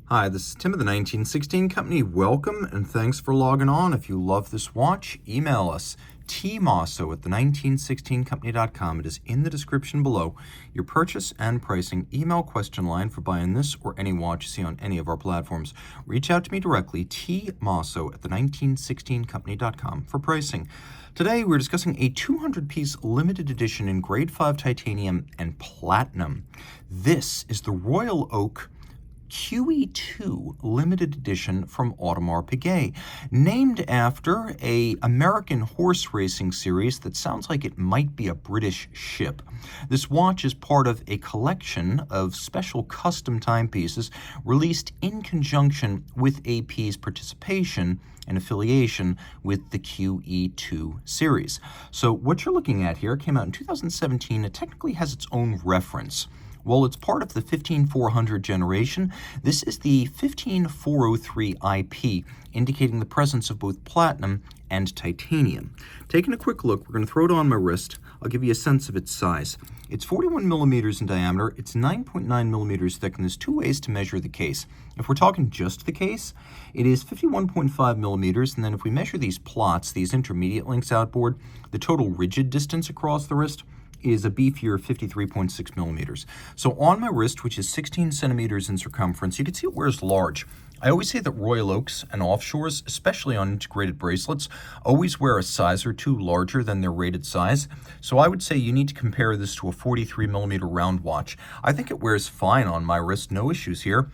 Hi, this is Tim of the 1916 Company. Welcome and thanks for logging on. If you love this watch, email us, Team Mosso at the1916company.com. It is in the description below. Your purchase and pricing email question line for buying this or any watch you see on any of our platforms. Reach out to me directly, tmosso at the1916company.com for pricing. Today we're discussing a 200-piece limited edition in grade 5 titanium and platinum. This is the Royal Oak QE2 limited edition from Audemars Piguet, named after an American horse racing series that sounds like it might be a British ship. This watch is part of a collection of special custom timepieces released in conjunction with AP's participation and affiliation with the QE2 series. So what you're looking at here came out in 2017. It technically has its own reference. While it's part of the 15400 generation, this is the 15403IP, indicating the presence of both platinum and titanium. Taking a quick look, we're going to throw it on my wrist. I'll give you a sense of its size. It's 41 millimeters in diameter, it's 9.9 millimeters thick, and there's two ways to measure the case. If we're talking just the case, it is 51.5 millimeters, and then if we measure these plots, these intermediate links outboard, the total rigid distance across the wrist is a beefier 53.6 millimeters. So on my wrist, which is 16 centimeters in circumference, you can see it wears large. I always say that Royal Oaks and offshores, especially on integrated bracelets, always wear a size or two larger than their rated size. So I would say you need to compare this to a 43 millimeter round watch. I think it wears fine on my wrist, no issues here.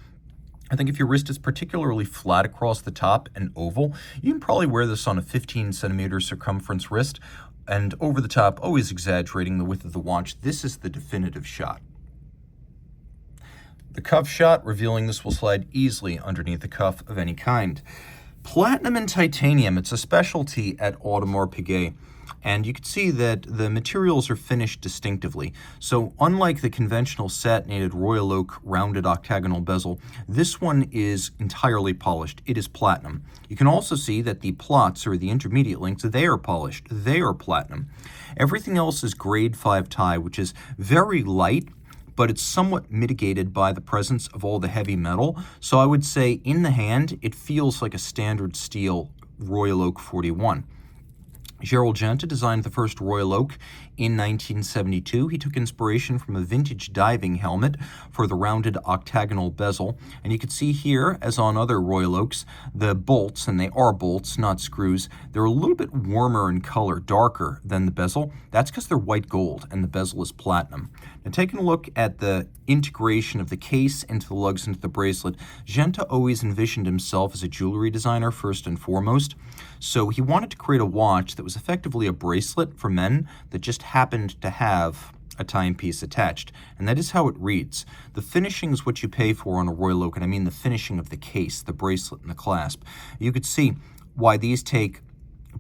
I think if your wrist is particularly flat across the top and oval, you can probably wear this on a 15 centimeter circumference wrist. And over the top, always exaggerating the width of the watch. This is the definitive shot. The cuff shot, revealing this will slide easily underneath the cuff of any kind. Platinum and titanium, it's a specialty at Audemars Piguet. And you can see that the materials are finished distinctively. So unlike the conventional satinated Royal Oak rounded octagonal bezel, this one is entirely polished. It is platinum. You can also see that the plots, or the intermediate links, they are polished. They are platinum. Everything else is grade 5 tie, which is very light, but it's somewhat mitigated by the presence of all the heavy metal. So I would say in the hand, it feels like a standard steel Royal Oak 41. Gerald Genta designed the first Royal Oak in 1972. He took inspiration from a vintage diving helmet for the rounded octagonal bezel. And you can see here, as on other Royal Oaks, the bolts, and they are bolts, not screws, they're a little bit warmer in color, darker than the bezel. That's because they're white gold and the bezel is platinum. Now taking a look at the integration of the case into the lugs into the bracelet, Genta always envisioned himself as a jewelry designer first and foremost. So he wanted to create a watch that was effectively a bracelet for men that just happened to have a timepiece attached. And that is how it reads. The finishing is what you pay for on a Royal Oak, and I mean the finishing of the case, the bracelet, and the clasp. You could see why these take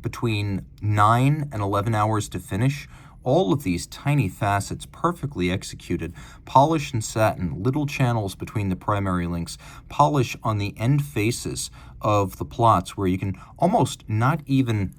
between 9 and 11 hours to finish. All of these tiny facets perfectly executed, polish and satin, little channels between the primary links, polish on the end faces of the plots where you can almost not even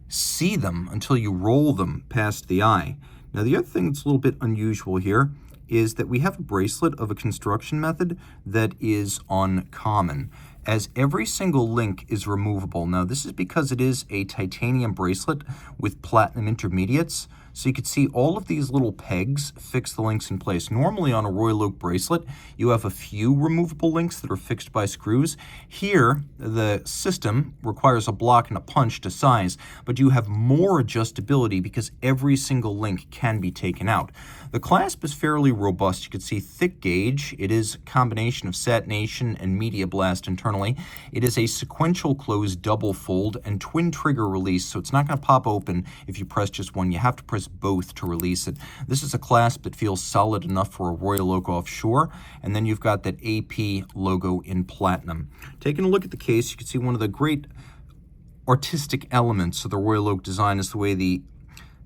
see them until you roll them past the eye. Now the other thing that's a little bit unusual here is that we have a bracelet of a construction method that is uncommon, as every single link is removable. Now this is because it is a titanium bracelet with platinum intermediates, so you can see all of these little pegs fix the links in place. Normally on a Royal Oak bracelet, you have a few removable links that are fixed by screws. Here, the system requires a block and a punch to size, but you have more adjustability because every single link can be taken out. The clasp is fairly robust. You can see thick gauge. It is a combination of satination and media blast internally. It is a sequential close double fold and twin trigger release, so it's not going to pop open if you press just one. You have to press both to release it. This is a clasp that feels solid enough for a Royal Oak offshore, and then you've got that AP logo in platinum. Taking a look at the case, you can see one of the great artistic elements of the Royal Oak design is the way the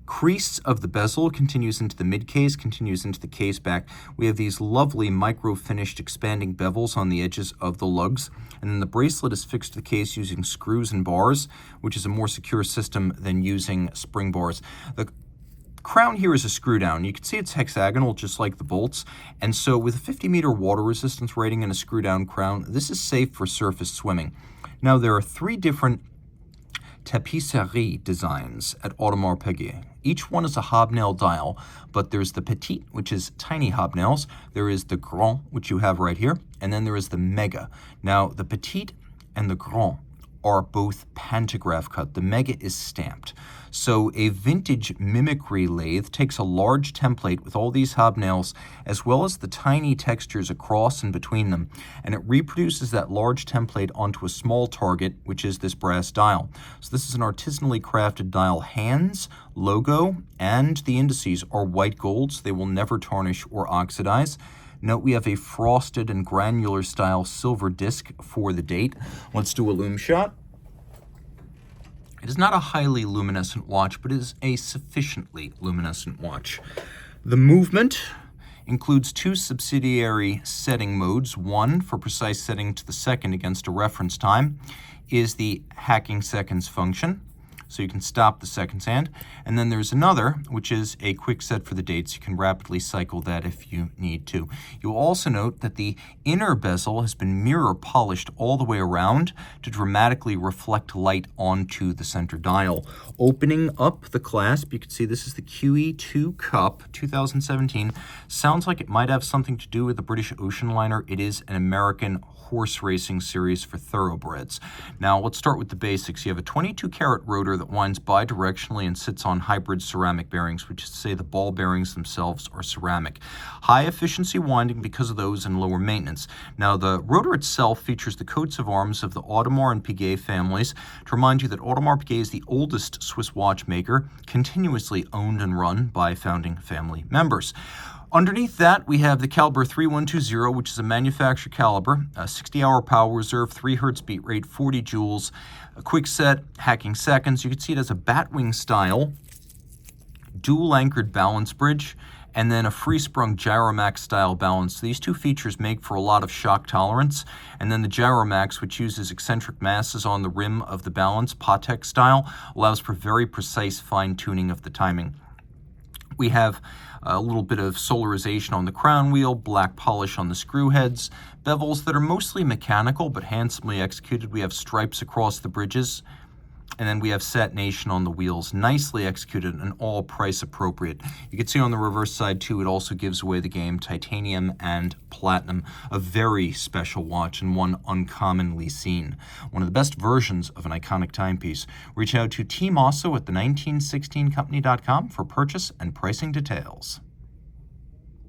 crease of the bezel continues into the mid case, continues into the case back. We have these lovely micro-finished expanding bevels on the edges of the lugs, and then the bracelet is fixed to the case using screws and bars, which is a more secure system than using spring bars. The crown here is a screw down. You can see it's hexagonal just like the bolts, and so with a 50-meter water resistance rating and a screw down crown, this is safe for surface swimming. Now there are 3 different tapisserie designs at Audemars Piguet. Each one is a hobnail dial, but there's the petite, which is tiny hobnails. There is the grande, which you have right here, and then there is the mega. Now the petite and the grande are both pantograph cut. The mega is stamped. So a vintage mimicry lathe takes a large template with all these hobnails as well as the tiny textures across and between them, and it reproduces that large template onto a small target, which is this brass dial. So this is an artisanally crafted dial. Hands, logo, and the indices are white gold, so they will never tarnish or oxidize. Note we have a frosted and granular style silver disc for the date. Let's do a lume shot. It is not a highly luminescent watch, but it is a sufficiently luminescent watch. The movement includes 2 subsidiary setting modes. One, for precise setting to the second against a reference time, is the hacking seconds function. So you can stop the seconds hand. And then there's another, which is a quick set for the dates. You can rapidly cycle that if you need to. You'll also note that the inner bezel has been mirror polished all the way around to dramatically reflect light onto the center dial. Opening up the clasp, you can see this is the QE2 Cup 2017. Sounds like it might have something to do with the British ocean liner. It is an American horse racing series for thoroughbreds. Now let's start with the basics. You have a 22-karat rotor that winds bidirectionally and sits on hybrid ceramic bearings, which is to say the ball bearings themselves are ceramic. High efficiency winding because of those and lower maintenance. Now the rotor itself features the coats of arms of the Audemars and Piguet families. To remind you that Audemars Piguet is the oldest Swiss watchmaker, continuously owned and run by founding family members. Underneath that, we have the caliber 3120, which is a manufacturer caliber, a 60-hour power reserve, 3 Hz beat rate, 40 joules, a quick set, hacking seconds. You can see it has a batwing style, dual anchored balance bridge, and then a free-sprung Gyromax style balance. These 2 features make for a lot of shock tolerance. And then the Gyromax, which uses eccentric masses on the rim of the balance, Patek style, allows for very precise fine-tuning of the timing. We have a little bit of solarization on the crown wheel, black polish on the screw heads, bevels that are mostly mechanical but handsomely executed. We have stripes across the bridges, and then we have satination on the wheels, nicely executed and all price appropriate. You can see on the reverse side too, it also gives away the game, titanium and platinum, a very special watch and one uncommonly seen. One of the best versions of an iconic timepiece. Reach out to Team Mosso at the 1916company.com for purchase and pricing details.